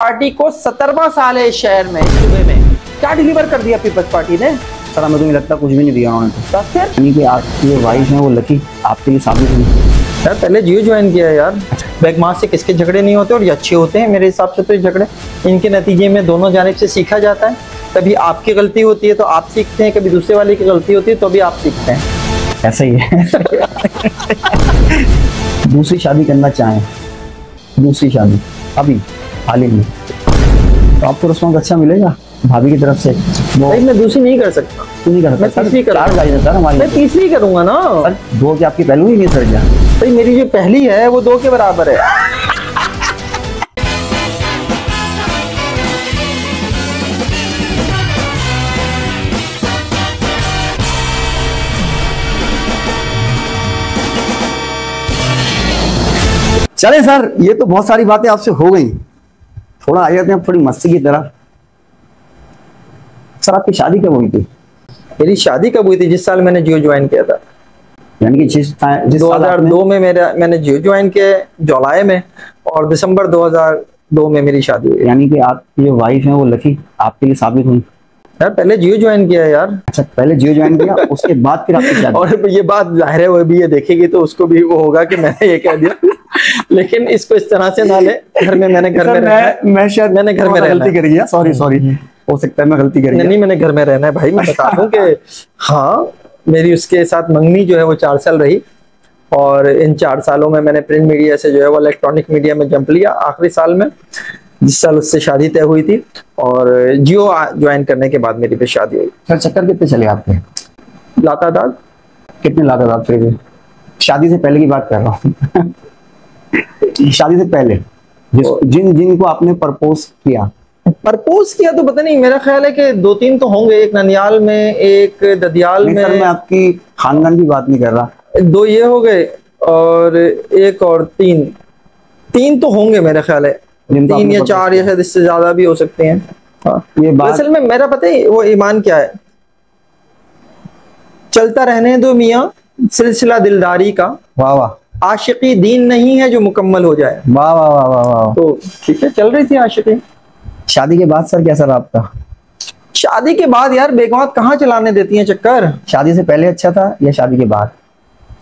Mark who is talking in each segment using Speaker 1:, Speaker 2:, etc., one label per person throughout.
Speaker 1: Party को 17वां साल है इस शहर में। सुबह में क्या डिलीवर कर दिया पीपल्स पार्टी ने?
Speaker 2: सर हमें तो नहीं लगता, कुछ भी नहीं दिया उन्होंने तो।
Speaker 1: फिर
Speaker 2: यानी कि आपकी जो वाइफ है वो लकी आपके लिए साबित हुई।
Speaker 1: यार पहले जियो ज्वाइन किया यार। बैगमास से किसके झगड़े नहीं होते और ये अच्छे होते हैं मेरे हिसाब से। तो ये झगड़े इनके नतीजे में दोनों जानिब से सीखा जाता है। कभी आपकी गलती होती है तो आप सीखते हैं, कभी दूसरे वाले की गलती होती है तो भी आप सीखते हैं।
Speaker 2: ऐसा ही है। दूसरी शादी करना चाहें, दूसरी शादी अभी हाल ही में, तो आपको रिस्पॉन्स अच्छा मिलेगा भाभी की तरफ से? वो
Speaker 1: भाई मैं दूसरी नहीं कर सकता।
Speaker 2: क्यों नहीं कर सकता?
Speaker 1: मैं तीसरी
Speaker 2: चार गाड़ी है सर हमारी।
Speaker 1: मैं तीसरी करूंगा ना
Speaker 2: सर दो की आपकी पहलू ही नहीं सर जा।
Speaker 1: भाई मेरी जो पहली है वो 2 के बराबर है।
Speaker 2: चले सर, ये तो बहुत सारी बातें आपसे हो गई, थोड़ा आ जाते हैं थोड़ी मस्ती की तरफ। सर आपकी शादी कब हुई थी?
Speaker 1: मेरी शादी कब हुई थी? जिस साल मैंने जियो ज्वाइन किया था,
Speaker 2: यानी कि जिस
Speaker 1: 2002 में मैंने जियो ज्वाइन किया जुलाई में, और दिसंबर 2002 में मेरी शादी हुई।
Speaker 2: यानी कि आपकी जो वाइफ है वो लकी आपके लिए साबित हुई।
Speaker 1: यार पहले जियो ज्वाइन किया यार।
Speaker 2: अच्छा, पहले जियो ज्वाइन किया, उसके बाद फिर आपकी शादी।
Speaker 1: और ये बात जाहिर है वो भी ये देखेगी तो उसको भी वो होगा कि मैंने ये कह दिया। लेकिन इसको इस तरह से ना ले। घर में मैंने घर में
Speaker 2: मैं शायद
Speaker 1: मैंने घर में
Speaker 2: गलती करी है, सॉरी हो सकता है मैं गलती करी है।
Speaker 1: नहीं मैंने घर में रहना है भाई। मैं बता दूं कि हाँ, मेरी उसके साथ मंगनी जो है वो 4 साल रही, और इन 4 सालों में मैंने प्रिंट मीडिया से जो है वो इलेक्ट्रॉनिक मीडिया में जंप लिया आखिरी साल में, जिस साल उससे शादी तय हुई थी। और जियो ज्वाइन करने के बाद मेरी फिर शादी हुई।
Speaker 2: सर चक्कर कितने चले आपके?
Speaker 1: लातादाद।
Speaker 2: कितने लातादाद? फिर शादी से पहले की बात कर रहा हूँ। शादी से पहले जिनको आपने प्रपोज किया
Speaker 1: तो पता नहीं, मेरा ख्याल है कि 2-3 तो होंगे। एक ननियाल में, एक ददियाल में।
Speaker 2: सर मैं आपकी खानदान की बात नहीं कर रहा।
Speaker 1: 2 ये हो गए और एक और 3 तो होंगे मेरा ख्याल है। 3 या 4 या शायद इससे ज्यादा भी हो सकते हैं। हाँ, ये बात असल में मेरा पता है वो ईमान क्या है, चलता रहने दो मियाँ सिलसिला दिलदारी का।
Speaker 2: वाह वाह।
Speaker 1: आशिकी दीन नहीं है जो मुकम्मल हो जाए।
Speaker 2: वाह वाह वाह वाह वाह।
Speaker 1: तो ठीक है, चल रही थी आशिकी।
Speaker 2: शादी के बाद सर कैसा रहा आपका?
Speaker 1: शादी के बाद यार बेगमात कहाँ चलाने देती हैं चक्कर।
Speaker 2: शादी से पहले अच्छा था या शादी के बाद?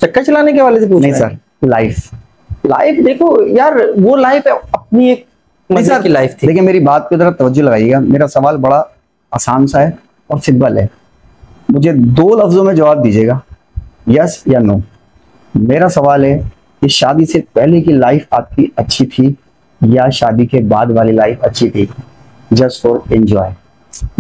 Speaker 1: चक्कर चलाने के वाले से पूछ?
Speaker 2: नहीं सर, लाइफ
Speaker 1: देखो यार, वो लाइफ अपनी एक मजे की लाइफ थी।
Speaker 2: देखिए मेरी बात की तरफ तवज्जो लगाइएगा। मेरा सवाल बड़ा आसान सा है और सिंपल है, मुझे 2 लफ्जों में जवाब दीजिएगा, यस या नो। मेरा सवाल है कि शादी से पहले की लाइफ आपकी अच्छी थी या शादी के बाद वाली लाइफ अच्छी थी? Just for enjoy.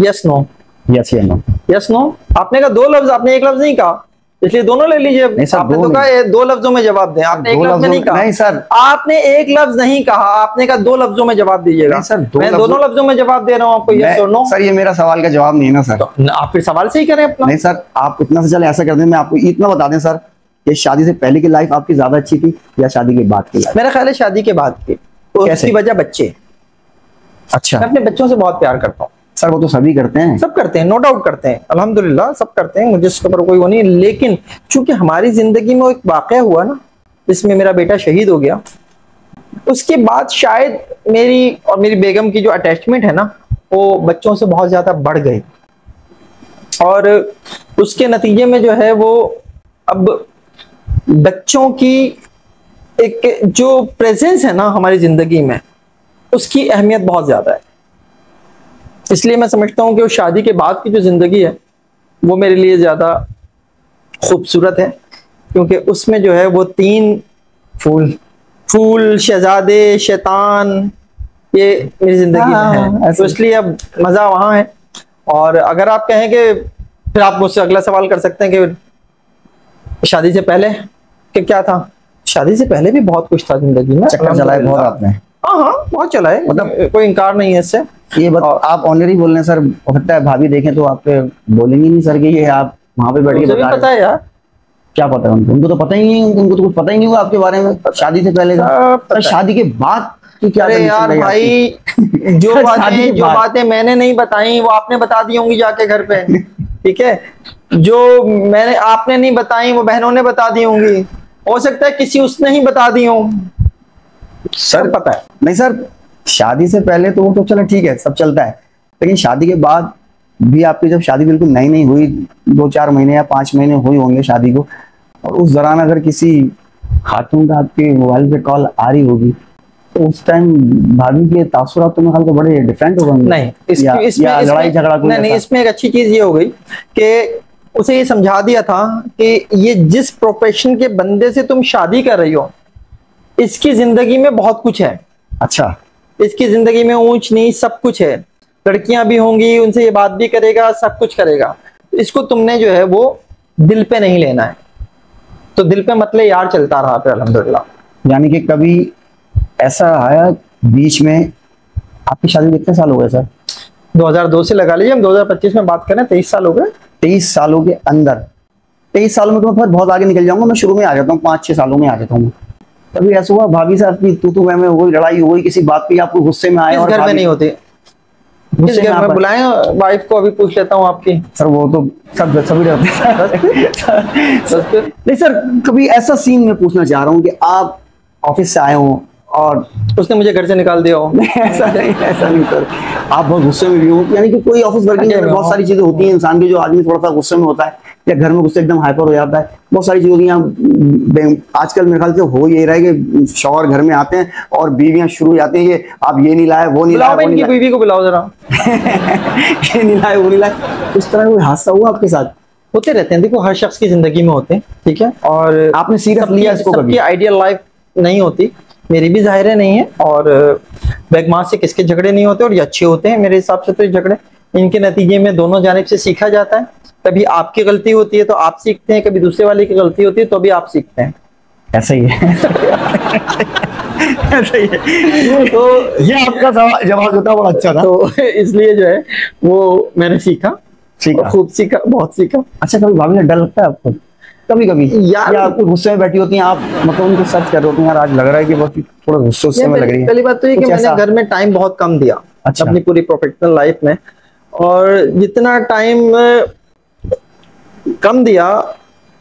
Speaker 1: Yes no.
Speaker 2: Yes या नो?
Speaker 1: Yes no. आपने कहा 2 लफ्ज, आपने 1 लफ्ज नहीं कहा, इसलिए दोनों ले लीजिए। आपने तो कहा 2 लफ्जों में जवाब दें, आपने 1 लफ्ज नहीं कहा।
Speaker 2: नहीं सर,
Speaker 1: आपने 1 लफ्ज नहीं कहा, आपने कहा 2 लफ्जों में जवाब दीजिएगा। मैं दोनों लफ्जों में जवाब दे रहा हूँ आपको, यस और नो।
Speaker 2: सर ये मेरा सवाल का जवाब नहीं है ना सर।
Speaker 1: तो आप फिर सवाल से ही करें अपना।
Speaker 2: नहीं सर, आप इतना से चले ऐसा कर दें, मैं आपको इतना बता दें सर, ये शादी से पहले की लाइफ आपकी ज्यादा अच्छी थी या शादी के बाद की लाइफ?
Speaker 1: मेरा ख्याल है शादी के बाद की। तो उसकी वजह बच्चे।
Speaker 2: अच्छा,
Speaker 1: मैं अपने बच्चों से बहुत प्यार करता हूँ।
Speaker 2: सर वो तो सभी करते हैं।
Speaker 1: सब करते हैं, नो डाउट करते हैं, अल्हम्दुलिल्लाह सब करते हैं, मुझे इसके ऊपर कोई वो नहीं। लेकिन चूंकि हमारी जिंदगी में एक वाकया हुआ ना, जिसमें मेरा बेटा शहीद हो गया, उसके बाद शायद मेरी और मेरी बेगम की जो अटैचमेंट है ना, वो बच्चों से बहुत ज्यादा बढ़ गई। और उसके नतीजे में जो है वो अब बच्चों की एक जो प्रेजेंस है ना हमारी जिंदगी में, उसकी अहमियत बहुत ज्यादा है। इसलिए मैं समझता हूँ कि वो शादी के बाद की जो जिंदगी है वो मेरे लिए ज्यादा खूबसूरत है, क्योंकि उसमें जो है वो 3 फूल शहजादे शैतान ये मेरी जिंदगी में है। तो इसलिए अब मजा वहां है। और अगर आप कहें कि फिर आप मुझसे अगला सवाल कर सकते हैं कि शादी से पहले कि क्या था। शादी से पहले भी बहुत कुछ था जिंदगी में।
Speaker 2: चक्कर चलाए बहुत आपने?
Speaker 1: हाँ बहुत चला है, मतलब कोई इनकार नहीं है इससे।
Speaker 2: ये आप ऑनर ही बोल रहे हैं सर, हो सकता है भाभी देखें तो आप बोलेंगे नहीं सर कि ये आप वहां पे बैठ के बता
Speaker 1: पता है यार।
Speaker 2: क्या पता है उनको तो पता ही नहीं, उनको तो कुछ पता ही नहीं हुआ आपके बारे में शादी से पहले का। शादी के बाद की क्या?
Speaker 1: अरे यार भाई, जो बातें मैंने नहीं बताई वो आपने बता दी होंगी जाके घर पे। ठीक है, जो मैंने आपने नहीं बताई वो बहनों ने बता दी होंगी, हो सकता है किसी उसने ही बता दी हो।
Speaker 2: सर
Speaker 1: पता है
Speaker 2: नहीं सर, शादी से पहले तो वो तो चलो ठीक है, सब चलता है, लेकिन शादी के बाद भी आपकी जब शादी बिल्कुल नई नई हुई, 2-4 महीने या 5 महीने हुए होंगे शादी को, और उस दौरान अगर किसी खातून का आपके मोबाइल पे कॉल आ रही होगी, तो उस टाइम भाभी के तासुरात तो मेरे ख्याल तो बड़े डिफरेंट हो गए।
Speaker 1: नहीं,
Speaker 2: या लड़ाई झगड़ा कोई
Speaker 1: नहीं, इसमें एक अच्छी चीज ये हो गई कि उसे ये समझा दिया था कि ये जिस प्रोफेशन के बंदे से तुम शादी कर रही हो, इसकी जिंदगी में बहुत कुछ है।
Speaker 2: अच्छा,
Speaker 1: इसकी जिंदगी में ऊंच नीच सब कुछ है, लड़कियां भी होंगी, उनसे ये बात भी करेगा, सब कुछ करेगा। इसको तुमने जो है वो दिल पे नहीं लेना है। तो दिल पे मतलब यार चलता रहा फिर अल्हम्दुलिल्लाह।
Speaker 2: यानी कि कभी ऐसा आया बीच में, आपकी शादी कितने साल हो गए सर?
Speaker 1: 2002 से लगा लीजिए, हम 2025 में बात करें, 23 साल हो गए।
Speaker 2: 23 सालों के अंदर, 23 सालों में तो मैं बहुत आगे निकल जाऊंगा, मैं शुरू में आ जाता हूँ, 5-6 सालों में आ जाता हूँ। कभी ऐसा हुआ भाभी साहब की तू मैं हो गई, लड़ाई हो गई किसी बात पे, आपको गुस्से में आए?
Speaker 1: किस घर में नहीं होती? किस घर में? बुलाएं वाइफ को, अभी पूछ लेता हूँ आपकी।
Speaker 2: सर वो तो सब सभी रहते हैं। नहीं सर, कभी ऐसा सीन में पूछना चाह रहा हूँ कि आप ऑफिस से आए हो और
Speaker 1: उसने मुझे घर से निकाल दिया हो।
Speaker 2: ऐसा नहीं सर, आप बहुत गुस्से में भी हो, यानी कि कोई ऑफिस वर्किंग में बहुत सारी चीजें होती हैं इंसान की, जो आदमी थोड़ा सा गुस्से में होता है या घर में गुस्से एकदम हाइपर हो जाता है, बहुत सारी चीजें होती हैं। आजकल मेरे ख्याल से हो ये रहा है कि शौहर घर में आते हैं और बीवियां शुरू हो जाती हैं कि आप ये नहीं लाए, वो नहीं लाए,
Speaker 1: इनकी बीवी को बुलाओ जरा।
Speaker 2: ये नहीं लाए, वो नहीं लाए। इस तरह कोई हादसा हुआ आपके साथ?
Speaker 1: होते रहते हैं, देखो हर शख्स की जिंदगी में होते हैं, ठीक है। और
Speaker 2: आपने सीरियस लिया इसको कभी?
Speaker 1: सबकी आइडियल लाइफ नहीं होती, मेरी भी जाहिर है नहीं है। और बेगमां से किसके झगड़े नहीं होते, और ये अच्छे होते हैं मेरे हिसाब से। तो ये झगड़े, इनके नतीजे में दोनों जानिब से सीखा जाता है। कभी आपकी गलती होती है तो आप सीखते हैं, कभी दूसरे वाले की गलती होती है तो भी आप सीखते हैं।
Speaker 2: ऐसा ही है। ऐसा ही है। तो ये आपका जवाब होता बड़ा अच्छा था,
Speaker 1: तो इसलिए जो है वो मैंने सीखा, खूब सीखा, बहुत सीखा।
Speaker 2: अच्छा, कभी भाभी डर लगता है आपको? कभी कभी यार, या आपको गुस्से में बैठी होती हैं आप, मतलब उनको सर्च कर रहे होते हैं, यार आज लग रहा है कि बहुत थोड़ा गुस्से में लग रही है?
Speaker 1: पहली बात तो ये कि मैंने घर में टाइम बहुत कम दिया। अच्छा। अपनी पूरी प्रोफेशनल लाइफ में, और जितना टाइम कम दिया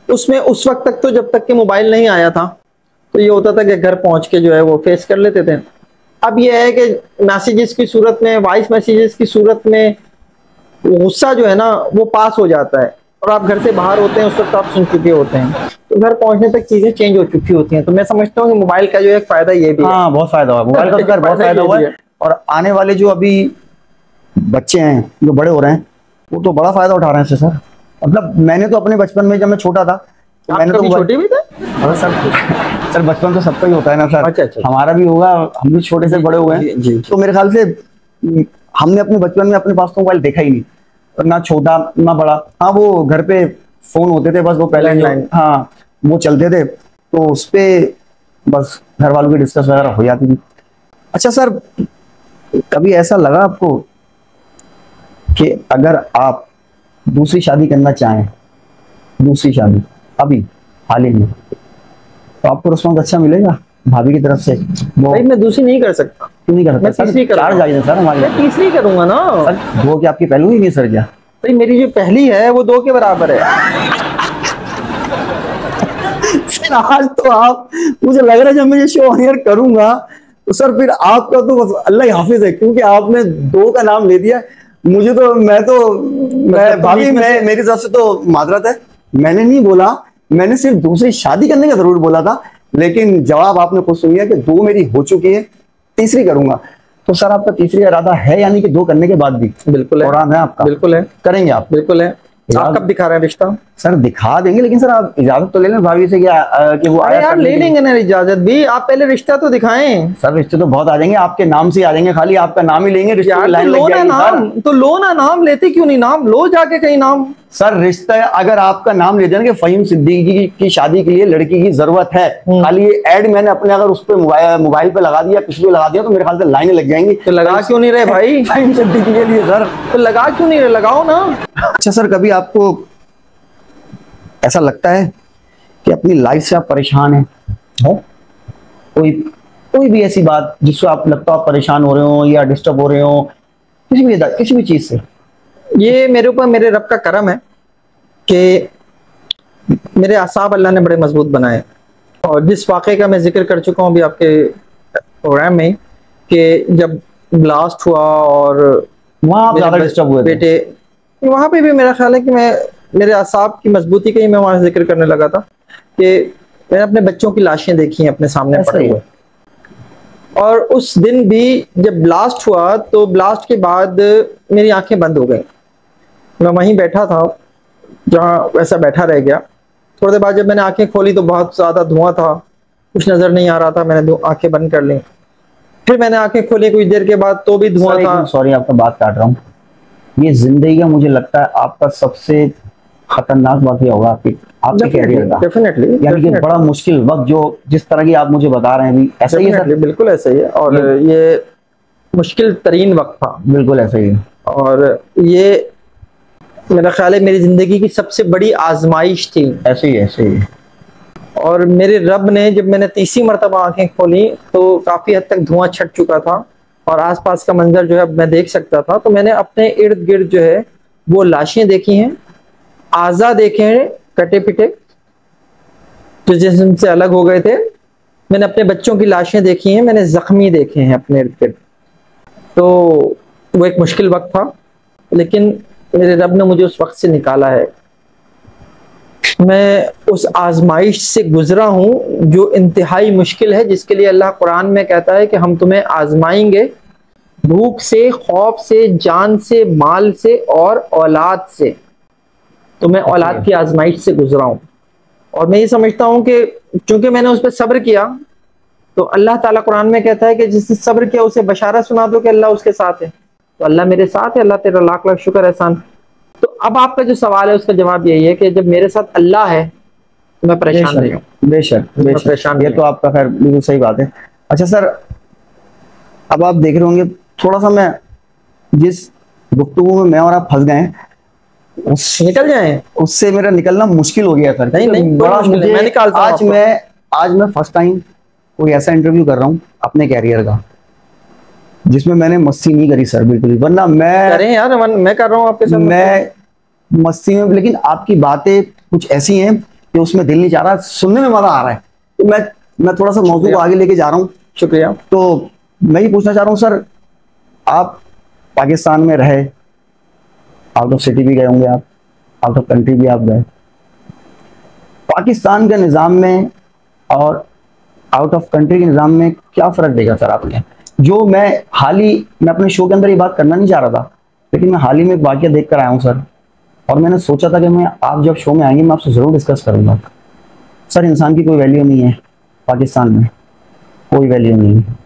Speaker 1: उसमें, उस वक्त तक तो जब तक कि मोबाइल नहीं आया था, तो ये होता था कि घर पहुंच के जो है वो फेस कर लेते थे। अब ये है कि मैसेजेस की सूरत में, वॉइस मैसेजेस की सूरत में गुस्सा जो है ना वो पास हो जाता है, और आप घर से बाहर होते हैं उस वक्त आप सुन चुके होते हैं, तो घर पहुंचने तक चीजें चेंज हो चुकी होती हैं। तो मैं समझता हूँ कि मोबाइल का जो एक फायदा ये भी है।
Speaker 2: बहुत फायदा हुआ मोबाइल का, तो बहुत फायदा हुआ है। और आने वाले जो अभी बच्चे हैं जो बड़े हो रहे हैं, वो तो बड़ा फायदा उठा रहे हैं सर। मतलब मैंने तो अपने बचपन में, जब मैं छोटा था, तो मैंने तो
Speaker 1: छोटे भी थे।
Speaker 2: अरे सर बचपन तो सबका ही होता है ना सर।
Speaker 1: अच्छा।
Speaker 2: हमारा भी होगा, हम भी छोटे से बड़े हुए हैं। तो मेरे ख्याल से हमने अपने बचपन में अपने पास तो मोबाइल देखा ही नहीं, ना छोटा ना बड़ा। हाँ, वो घर पे फोन होते थे बस, वो पहले हाँ वो चलते थे, तो उस पे बस घर वालों की डिस्कस वगैरह हो जाती थी। अच्छा सर, कभी ऐसा लगा आपको कि अगर आप दूसरी शादी करना चाहें, दूसरी शादी अभी हाल ही में, तो आपको रिस्पॉन्स अच्छा मिलेगा भाभी की तरफ से?
Speaker 1: भाई मैं दूसरी नहीं कर सकता।
Speaker 2: क्यों नहीं कर सकता?
Speaker 1: मैं तीसरी करूंगा
Speaker 2: सर, हमारी
Speaker 1: मैं तीसरी करूंगा ना
Speaker 2: सर। दो की आपकी पहली ही नहीं सर? क्या
Speaker 1: भाई, मेरी जो पहली है वो 2 के बराबर है।
Speaker 2: सर आज तो आप, मुझे लग रहा है जब मैं ये शो ऑन करूंगा तो सर फिर आपका तो बस अल्लाह ही हाफिज है, क्योंकि आपने 2 का नाम ले दिया। मुझे तो मैं भाभी, मेरी तरफ से तो माजरत है, मैंने नहीं बोला, मैंने सिर्फ दूसरी शादी करने का जरूर बोला था, लेकिन जवाब आपने खुद सुन लिया कि 2 मेरी हो चुकी है, तीसरी करूंगा। तो सर आपका तीसरी का इरादा है, यानी कि 2 करने के बाद भी?
Speaker 1: बिल्कुल है।
Speaker 2: है आपका?
Speaker 1: बिल्कुल है।
Speaker 2: करेंगे आप?
Speaker 1: बिल्कुल है। आप कब दिखा रहे हैं रिश्ता?
Speaker 2: सर दिखा देंगे, लेकिन सर आप इजाजत तो ले लें भाभी से कि वो
Speaker 1: आया यार, ले लेंगे ना इजाजत भी। आप पहले रिश्ता तो दिखाएं।
Speaker 2: सर रिश्ते तो बहुत आ जाएंगे, आपके नाम से आ जाएंगे, खाली आपका नाम ही लेंगे, रिश्ते की लाइन लग जाएगी। नाम
Speaker 1: तो लो ना, नाम लेते क्यों नहीं? नाम लो जाके कहीं नाम।
Speaker 2: सर रिश्ता अगर आपका नाम ले देंगे, फहीम सिद्दीकी की शादी के लिए लड़की की जरूरत है, खाली एड मैंने अपने अगर उस पर मोबाइल पे लगा दिया, किसी पे लगा दिया, तो मेरे ख्याल से लाइनें लग जाएंगी।
Speaker 1: तो लगा क्यों नहीं रहे भाई?
Speaker 2: फहीम सिद्दीकी के लिए सर
Speaker 1: तो लगा क्यों नहीं रहे? लगाओ ना।
Speaker 2: अच्छा सर, कभी आपको ऐसा लगता है कि अपनी लाइफ से आप परेशान हैं? कोई भी ऐसी बात जिससे आप लगता है आप परेशान हो रहे हो या डिस्टर्ब हो रहे हो किसी भी चीज से? ये
Speaker 1: मेरे ऊपर मेरे रब का करम है कि मेरे असाब अल्लाह ने बड़े मजबूत बनाए, और जिस वाक़े का मैं जिक्र कर चुका हूँ अभी आपके प्रोग्राम में, कि जब ब्लास्ट हुआ और
Speaker 2: वहाँ आप
Speaker 1: मेरे
Speaker 2: ज्यादा डिस्टर्ब हुए थे?
Speaker 1: बेटे, वहां पे भी मेरा ख्याल है कि मैं मेरे असाब की मजबूती का ही मैं वहां जिक्र करने लगा था कि मैंने अपने बच्चों की लाशें देखी हैं अपने सामने
Speaker 2: ऐसा
Speaker 1: पड़े
Speaker 2: ही
Speaker 1: हुए। और उस दिन भी जब ब्लास्ट हुआ तो ब्लास्ट के बाद मेरी आंखें बंद हो गई। मैं वहीं बैठा था जहाँ वैसा बैठा रह गया। थोड़ी देर बाद जब मैंने आंखें खोली तो बहुत ज्यादा धुआं था, कुछ नजर नहीं आ रहा था। मैंने आंखें बंद कर ली, फिर मैंने आंखें खोली कुछ देर के बाद तो भी धुआं था।
Speaker 2: सॉरी आपका बात काट रहा हूँ, ये जिंदगी का मुझे लगता है आपका सबसे खतरनाक वाकया होगा आपके कैरियर का।
Speaker 1: डेफिनेटली
Speaker 2: यानी कि बड़ा मुश्किल वक्त जो जिस तरह की आप मुझे बता रहे हैं अभी, ऐसा ही है सर?
Speaker 1: बिल्कुल ऐसा ही है। और ये मुश्किल तरीन वक्त था।
Speaker 2: बिल्कुल ऐसा ही है।
Speaker 1: और ये मेरा ख्याल है मेरी जिंदगी की सबसे बड़ी आजमाइश थी।
Speaker 2: ऐसे ही ऐसे ही।
Speaker 1: और मेरे रब ने, जब मैंने तीसरी मरतबा आंखें खोली तो काफी हद तक धुआं छट चुका था और आसपास का मंजर जो है मैं देख सकता था। तो मैंने अपने इर्द गिर्द जो है वो लाशें देखी हैं, आज़ा देखे हैं कटे पिटे जो जिस्म से अलग हो गए थे। मैंने अपने बच्चों की लाशें देखी हैं, मैंने जख्मी देखे हैं अपने इर्द गिर्द। तो वो एक मुश्किल वक्त था, लेकिन मेरे रब ने मुझे उस वक्त से निकाला है। मैं उस आजमाइश से गुजरा हूं जो इंतहाई मुश्किल है, जिसके लिए अल्लाह कुरान में कहता है कि हम तुम्हें आजमाएंगे भूख से, खौफ से, जान से, माल से और औलाद से। तो मैं औलाद की आजमाइश से गुजरा हूं और मैं ये समझता हूं कि चूंकि मैंने उस पर सब्र किया तो अल्लाह ताला कुरान में कहता है कि जिसने सब्र किया उसे बशारत सुना दो कि अल्लाह उसके साथ है। तो अल्लाह मेरे साथ है, अल्लाह तेरा लाख लाख शुक्र एहसान। तो अब आपका जो सवाल है उसका जवाब यही है कि जब मेरे साथ अल्लाह है तो मैं परेशान नहीं हूँ।
Speaker 2: बेशक
Speaker 1: परेशान,
Speaker 2: ये तो आपका खैर बिल्कुल सही बात है। अच्छा सर, अब आप देख रहे होंगे थोड़ा सा मैं जिस गुफ्तगू में मैं और आप फंस गए
Speaker 1: निकल जाए
Speaker 2: उससे मेरा निकलना मुश्किल हो गया सर।
Speaker 1: नहीं
Speaker 2: बड़ा मुझे
Speaker 1: मैं निकालता हूं
Speaker 2: आज मैं फर्स्ट टाइम कोई ऐसा इंटरव्यू कर रहा हूँ अपने कैरियर का जिसमें मैंने मस्ती नहीं करी सर, बिल्कुल ही। वरना मैं
Speaker 1: करें यार, मैं कर रहा हूँ आपके साथ,
Speaker 2: मैं मस्ती में, लेकिन आपकी बातें कुछ ऐसी हैं कि उसमें दिल नहीं चाह रहा, सुनने में मजा आ रहा है। तो मैं थोड़ा सा मौजूद को आगे लेके जा रहा हूँ।
Speaker 1: शुक्रिया।
Speaker 2: तो मैं ये पूछना चाह रहा हूँ सर, आप पाकिस्तान में रहे, आउट ऑफ सिटी भी गए होंगे आप, आउट ऑफ कंट्री भी आप गए। पाकिस्तान के निज़ाम में और आउट ऑफ कंट्री के निज़ाम में क्या फ़र्क देगा सर आपने? जो मैं अपने शो के अंदर ये बात करना नहीं चाह रहा था, लेकिन मैं हाल ही में एक वाक़या देख कर आया हूँ सर, और मैंने सोचा था कि आप जब शो में आएंगे मैं आपसे ज़रूर डिस्कस करूँगा। सर, इंसान की कोई वैल्यू नहीं है पाकिस्तान में, कोई वैल्यू नहीं है।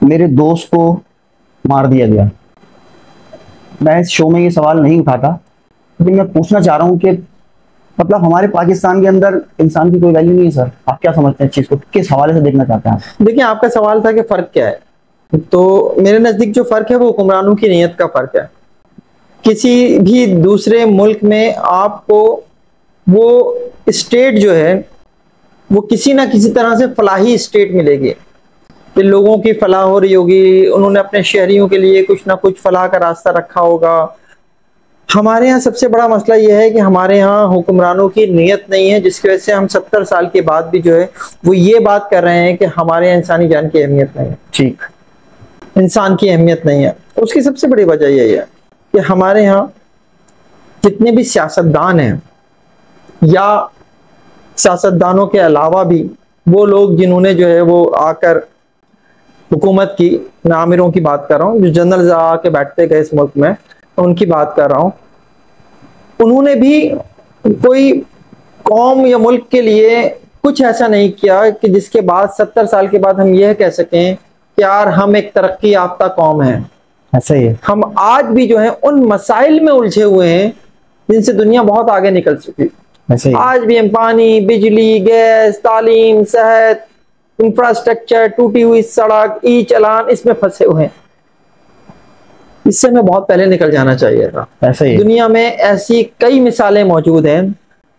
Speaker 2: मेरे दोस्त को मार दिया गया। मैं इस शो में ये सवाल नहीं उठाता, लेकिन मैं पूछना चाह रहा हूँ कि मतलब हमारे पाकिस्तान के अंदर इंसान की कोई वैल्यू नहीं है सर। आप क्या समझते हैं इस चीज को, किस हवाले से देखना चाहते हैं आप?
Speaker 1: देखिए, आपका सवाल था कि फर्क क्या है, तो मेरे नजदीक जो फर्क है वो हुक्मरानों की नीयत का फर्क है। किसी भी दूसरे मुल्क में आपको वो स्टेट जो है वो किसी ना किसी तरह से फलाही स्टेट मिलेगी कि लोगों की फलाह हो रही होगी, उन्होंने अपने शहरियों के लिए कुछ ना कुछ फलाह का रास्ता रखा होगा। हमारे यहाँ सबसे बड़ा मसला यह है कि हमारे यहाँ हुक्मरानों की नीयत नहीं है, जिसकी वजह से हम 70 साल के बाद भी जो है वो ये बात कर रहे हैं कि हमारे यहाँ इंसानी जान की अहमियत नहीं है। ठीक, इंसान की अहमियत नहीं है। उसकी सबसे बड़ी वजह यही है कि हमारे यहाँ जितने भी सियासतदान हैं या सियासतदानों के अलावा भी वो लोग जिन्होंने जो है वो आकर हुकूमत की, मैं आमिरों की बात कर रहा हूँ, जो जनरल आके बैठते गए इस मुल्क में, उनकी बात कर रहा हूँ, उन्होंने भी कोई कौम या मुल्क के लिए कुछ ऐसा नहीं किया कि जिसके बाद 70 साल के बाद हम यह कह सकें कि यार हम एक तरक्की याफ्ता कौम है।
Speaker 2: ऐसा ही है। हम
Speaker 1: आज भी जो है उन मसाइल में उलझे हुए हैं जिनसे दुनिया बहुत आगे निकल चुकी। आज भी हम पानी, बिजली, गैस, तालीम, सेहत, इंफ्रास्ट्रक्चर, टूटी हुई सड़क, ई चालान, इसमें फंसे हुए हैं। इससे हमें बहुत पहले निकल जाना चाहिए था।
Speaker 2: ऐसा ही
Speaker 1: दुनिया में ऐसी कई मिसालें मौजूद हैं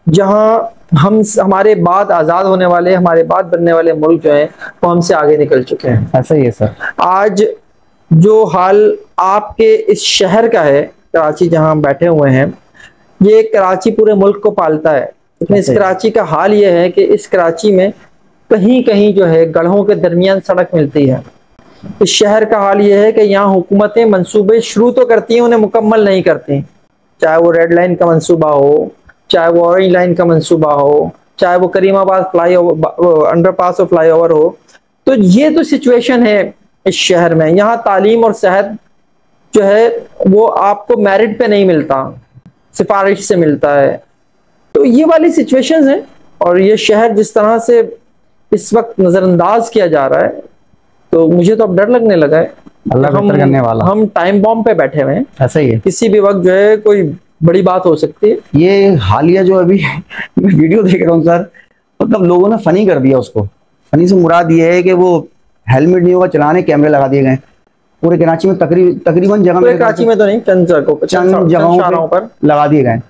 Speaker 1: जहां हमारे बाद आजाद होने वाले, हमारे बाद बनने वाले मुल्क जो हैं वो हमसे आगे निकल चुके हैं।
Speaker 2: ऐसा ही है सर।
Speaker 1: आज जो हाल आपके इस शहर का है, कराची, जहां हम बैठे हुए हैं, ये कराची पूरे मुल्क को पालता है। लेकिन इस कराची का हाल ये है कि इस कराची में कहीं कहीं जो है गढ़ों के दरमियान सड़क मिलती है, इस शहर का हाल ये है कि यहाँ हुकूमतें मंसूबे शुरू तो करती हैं, उन्हें मुकम्मल नहीं करती। चाहे वो रेड लाइन का मंसूबा हो, चाहे वो ऑरेंज लाइन का मंसूबा हो, चाहे वो करीमाबाद फ्लाईओवर अंडरपास और फ्लाईओवर हो। तो ये तो सिचुएशन है इस शहर में। यहाँ तालीम और सेहत जो है वो आपको मेरिट पे नहीं मिलता, सिफारिश से मिलता है। तो ये वाली सिचुएशंस हैं। और ये शहर जिस तरह से इस वक्त नजरअंदाज किया जा रहा है, तो मुझे तो अब डर लगने लगा है।
Speaker 2: अल्लाह बेहतर करने वाला।
Speaker 1: हम टाइम बॉम्ब पे बैठे हुए हैं,
Speaker 2: ऐसा ही है,
Speaker 1: किसी भी वक्त जो है कोई बड़ी बात हो सकती है।
Speaker 2: ये हालिया जो अभी मैं वीडियो देख रहा हूँ सर, मतलब लोगों ने फनी कर दिया उसको। फनी से मुराद ये है कि वो हेलमेट नहीं होगा चलाने, कैमरे लगा दिए गए पूरे कराची में, तकरीबन जगह में,
Speaker 1: कराची में तो नहीं, चंद जगहों पर
Speaker 2: लगा दिए गए।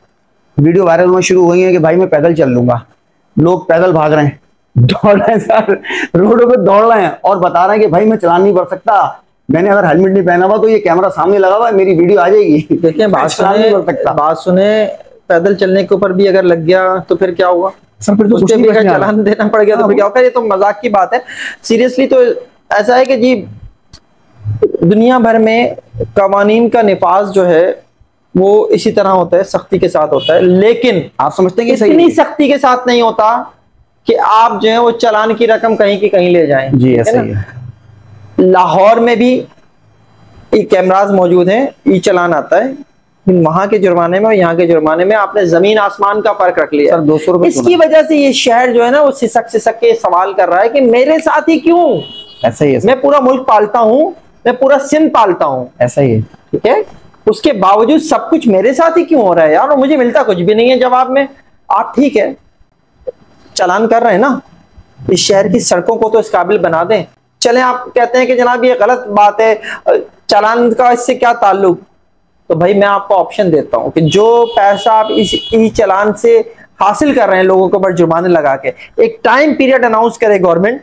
Speaker 2: वीडियो वायरल होना शुरू हो गई है कि भाई मैं पैदल चल लूंगा। लोग पैदल भाग रहे हैं, दौड़ रहे हैं सर, रोडों पे दौड़ रहे हैं और बता रहे हैं कि भाई मैं चलान नहीं पड़ सकता, मैंने अगर हेलमेट नहीं पहना हुआ तो ये कैमरा सामने लगा हुआ है, मेरी वीडियो आ जाएगी।
Speaker 1: देखिए बात सुने, पैदल चलने के ऊपर भी अगर लग गया तो फिर क्या हुआ
Speaker 2: सर? फिर तो
Speaker 1: उसके भी अगर चलान देना पड़ गया तो फिर क्या होगा? ये तो मजाक की बात है। सीरियसली तो ऐसा है कि जी दुनिया भर में कवानीन का निफाज जो है वो इसी तरह होता है, सख्ती के साथ होता है, लेकिन
Speaker 2: आप समझते हैं कि
Speaker 1: इतनी सख्ती के साथ नहीं होता कि आप जो है वो चालान की रकम कहीं की कहीं ले जाएं।
Speaker 2: जी ऐसा ही है।
Speaker 1: लाहौर में भी ई कैमराज मौजूद हैं, ई चालान आता है। वहां के जुर्माने में और यहाँ के जुर्माने में आपने जमीन आसमान का फर्क रख लिया।
Speaker 2: 200 रुपए।
Speaker 1: इसकी वजह से ये शहर जो है ना वो सिसक के सवाल कर रहा है कि मेरे साथ ही क्यों?
Speaker 2: ऐसा ही है।
Speaker 1: मैं पूरा मुल्क पालता हूँ, मैं पूरा सिंध पालता हूँ,
Speaker 2: ऐसा ही है,
Speaker 1: ठीक है, उसके बावजूद सब कुछ मेरे साथ ही क्यों हो रहा है यार? और मुझे मिलता कुछ भी नहीं है जवाब में। आप ठीक है चालान कर रहे हैं ना, इस शहर की सड़कों को तो इस काबिल बना दें। चले आप कहते हैं कि जनाब ये गलत बात है, चालान का इससे क्या ताल्लुक? तो भाई मैं आपको ऑप्शन देता हूं कि जो पैसा आप इस ई चालान से हासिल कर रहे हैं लोगों के ऊपर जुर्माने लगा के, एक टाइम पीरियड अनाउंस करे गवर्नमेंट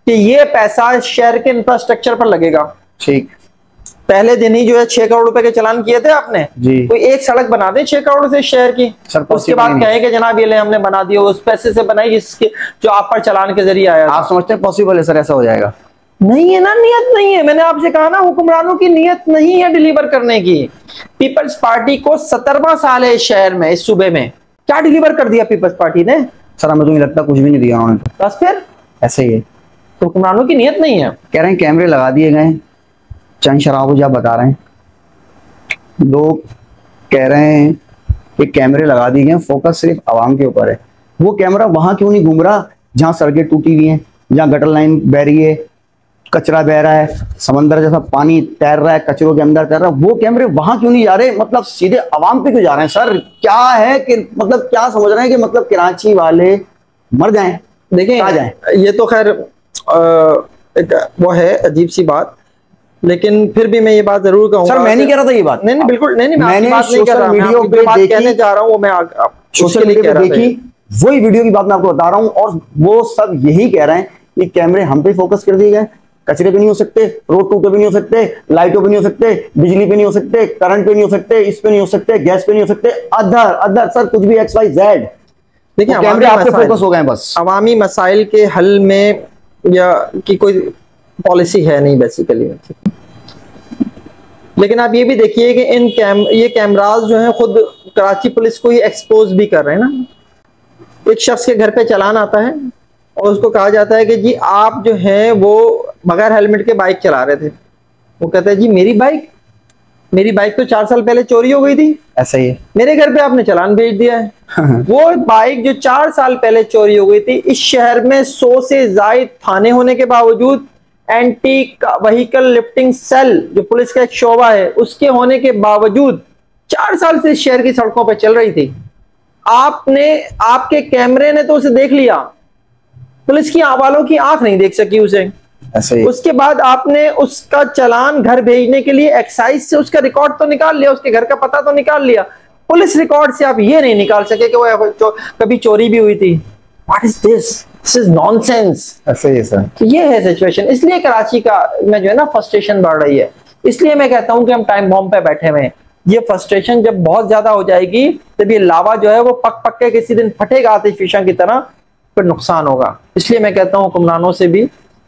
Speaker 1: कि ये पैसा शहर के इंफ्रास्ट्रक्चर पर लगेगा।
Speaker 2: ठीक,
Speaker 1: पहले दिन ही जो है 6 करोड़ रुपए के चालान किए थे आपने
Speaker 2: जी।
Speaker 1: कोई एक सड़क बना दे 6 करोड़ से शहर की, उसके बाद कहे कि जनाब ये ले हमने बना दिया, उस पैसे से बनाई जिसके जो आप पर चालान के जरिए आया।
Speaker 2: आप समझते हैं पॉसिबल है सर ऐसा हो जाएगा?
Speaker 1: नहीं है ना, नियत नहीं है। मैंने आपसे कहा ना हुक्मरानों की नियत नहीं है डिलीवर करने की। पीपल्स पार्टी को 17वां साल है इस शहर में, इस सूबे में, क्या डिलीवर कर दिया पीपल्स पार्टी ने?
Speaker 2: सर हमें तो नहीं लगता, कुछ भी नहीं दिया उन्होंने।
Speaker 1: बस फिर
Speaker 2: ऐसे ही है,
Speaker 1: तो हुक्मरानों की नियत नहीं है।
Speaker 2: कह रहे हैं कैमरे लगा दिए गए, चंद शराब आप बता रहे हैं, लोग कह रहे हैं कि कैमरे लगा दिए गए, फोकस सिर्फ आवाम के ऊपर है। वो कैमरा वहां क्यों नहीं घूम रहा जहां सड़कें टूटी हुई हैं, जहां गटर लाइन बह रही है, कचरा बह रहा है, समंदर जैसा पानी तैर रहा है, कचरों के अंदर तैर रहा है? वो कैमरे वहां क्यों नहीं जा रहे? मतलब सीधे आवाम पे क्यों जा रहे हैं सर? क्या है कि मतलब क्या समझ रहे हैं कि मतलब कराची वाले मर जाएं?
Speaker 1: देखें
Speaker 2: आ जाएं।
Speaker 1: ये तो खैर वो है अजीब सी बात, लेकिन फिर भी मैं ये बात जरूर कहूंगा।
Speaker 2: सर मैं नहीं कह रहा था ये बात,
Speaker 1: नहीं बिल्कुल नहीं,
Speaker 2: मैंने सोशल मीडिया पे
Speaker 1: कहने जा रहा हूँ वो मैं
Speaker 2: सोशल मीडिया पे देखी, वही वीडियो की बात मैं आपको बता रहा हूँ। और वो सब यही कह रहे हैं कि कैमरे हम पे फोकस कर दिए गए, कचरे पे नहीं हो सकते, रोड टूटे पे नहीं हो सकते, लाइटों पे नहीं हो सकते, बिजली पे नहीं हो सकते, करंट पे नहीं हो सकते, इस पे नहीं हो सकते, गैस पे नहीं हो सकते, अदर अदर सर कुछ भी XYZ। देखिए तो कैमरे आप पे फोकस हो गए बस।
Speaker 1: अवामी मसाइल के हल में या की कोई पॉलिसी है नहीं बेसिकली। लेकिन आप ये भी देखिए कि ये कैमराज जो हैं खुद कराची पुलिस को ही एक्सपोज भी कर रहे हैं ना। एक शख्स के घर पे चालान आता है और उसको कहा जाता है कि जी आप जो हैं वो बगैर हेलमेट के बाइक चला रहे थे। वो कहता है जी मेरी बाइक तो 4 साल पहले चोरी हो गई थी,
Speaker 2: ऐसा ही है,
Speaker 1: मेरे घर पे आपने चालान भेज दिया है। वो बाइक जो 4 साल पहले चोरी हो गई थी, इस शहर में 100 से ज्यादा थाने होने के बावजूद, एंटी व्हीकल लिफ्टिंग सेल जो पुलिस का एक शोबा है उसके होने के बावजूद 4 साल से इस शहर की सड़कों पर चल रही थी। आपके कैमरे ने तो उसे देख लिया, पुलिस की वालों की आंख नहीं देख सकी उसे। उसके बाद आपने उसका चालान घर भेजने के लिए एक्साइज से उसका रिकॉर्ड तो निकाल लिया, उसके घर का पता तो निकाल लिया, पुलिस रिकॉर्ड से आप ये नहीं निकाल सके कि वो कभी चोरी भी हुई थी। What is this? This is nonsense.
Speaker 2: ऐसे ही सर,
Speaker 1: ये है सिचुएशन। इसलिए कराची का में जो है ना फ्रस्ट्रेशन बढ़ रही है। इसलिए मैं कहता हूं कि हम टाइम बॉम्ब पे बैठे हुए हैं। ये फ्रस्ट्रेशन जब बहुत ज्यादा हो जाएगी तब ये लावा जो है वो पक के किसी दिन फटेगा आतिशफिशा की तरह, फिर नुकसान होगा। इसलिए मैं कहता हूं हुक्मरानों से भी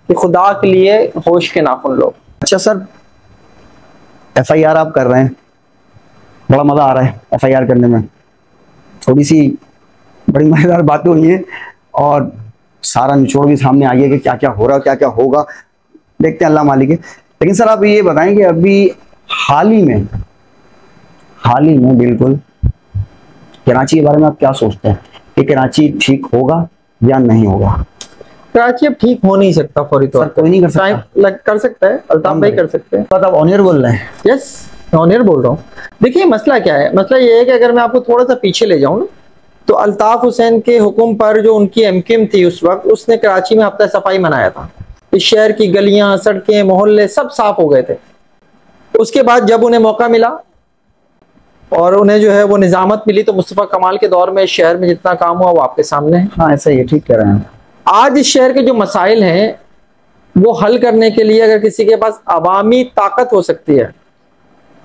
Speaker 1: कि खुदा के लिए होश के नाखुन लो।
Speaker 2: अच्छा सर, FIR आप कर रहे हैं, बड़ा मजा आ रहा है FIR करने में, थोड़ी सी बड़ी मजेदार बातें हुई हैं और सारा निचोड़ भी सामने आ गया कि क्या क्या हो रहा है, क्या क्या होगा, देखते हैं, अल्लाह मालिक है। लेकिन सर आप ये बताएं कि अभी हाल ही में बिल्कुल कराची के बारे में आप क्या सोचते हैं कि कराची ठीक होगा या नहीं होगा?
Speaker 1: कराची अब ठीक हो नहीं सकता फौरी तौर
Speaker 2: सर कोई नहीं कर सकता।
Speaker 1: कर सकता है, अल्ताफ भाई कर सकते हैं।
Speaker 2: बात आप ऑनियर बोल रहे हैं?
Speaker 1: यस, ऑनियर बोल रहा हूँ। देखिए मसला क्या है, मसला ये है कि अगर मैं आपको थोड़ा सा पीछे ले जाऊं ना, तो अल्ताफ हुसैन के हुक्म पर जो उनकी एमकेएम थी उस वक्त, उसने कराची में हफ्ता सफाई मनाया था। इस शहर की गलियां, सड़कें, मोहल्ले सब साफ हो गए थे। उसके बाद जब उन्हें मौका मिला और उन्हें जो है वो निजामत मिली, तो मुस्तफा कमाल के दौर में इस शहर में जितना काम हुआ वो आपके सामने है।
Speaker 2: हाँ ऐसा ही है, ठीक कह रहे हैं।
Speaker 1: आज इस शहर के जो मसाइल हैं वो हल करने के लिए अगर किसी के पास अवामी ताकत हो सकती है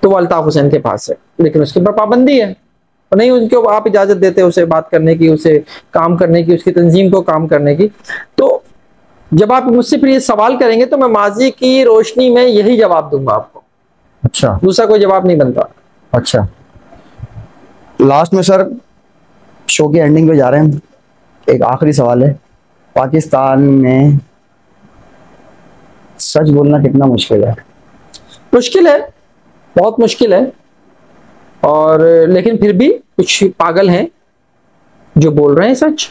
Speaker 1: तो वो अल्ताफ हुसैन के पास है, लेकिन उसके ऊपर पाबंदी है। तो नहीं उनको आप इजाजत देते उसे बात करने की, उसे काम करने की, उसकी तंजीम को काम करने की। तो जब आप मुझसे फिर ये सवाल करेंगे तो मैं माजी की रोशनी में यही जवाब दूंगा आपको।
Speaker 2: अच्छा,
Speaker 1: दूसरा कोई जवाब नहीं बनता।
Speaker 2: अच्छा, लास्ट में सर शो के एंडिंग पे जा रहे हैं, एक आखिरी सवाल है। पाकिस्तान में सच बोलना कितना मुश्किल है?
Speaker 1: मुश्किल है, बहुत मुश्किल है। और लेकिन फिर भी कुछ पागल हैं जो बोल रहे हैं सच,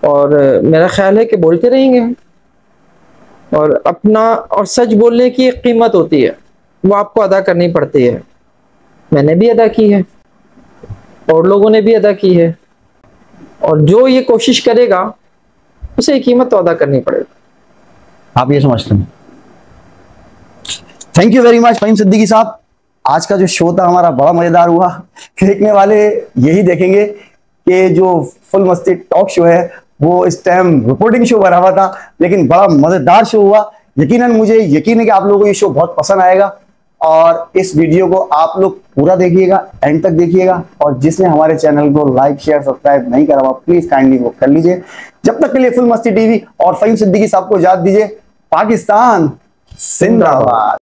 Speaker 1: और मेरा ख्याल है कि बोलते रहेंगे। और अपना और सच बोलने की एक कीमत होती है, वो आपको अदा करनी पड़ती है। मैंने भी अदा की है और लोगों ने भी अदा की है, और जो ये कोशिश करेगा उसे ये कीमत तो अदा करनी पड़ेगी।
Speaker 2: आप ये समझते हैं? Thank you very much Faheem Siddiqui साहब। आज का जो शो था हमारा बड़ा मजेदार हुआ। देखने वाले यही देखेंगे कि जो फुल मस्ती टॉक शो है वो इस टाइम रिपोर्टिंग शो बना हुआ था, लेकिन बड़ा मजेदार शो हुआ। यकीनन मुझे यकीन है कि आप लोगों को ये शो बहुत पसंद आएगा, और इस वीडियो को आप लोग पूरा देखिएगा, एंड तक देखिएगा। और जिसने हमारे चैनल को लाइक शेयर सब्सक्राइब नहीं करा हुआ प्लीज काइंडली वो कर लीजिए। जब तक के लिए फुल मस्ती टीवी और फ़हीम सिद्दीकी साहब को याद दीजिए, पाकिस्तान जिंदाबाद।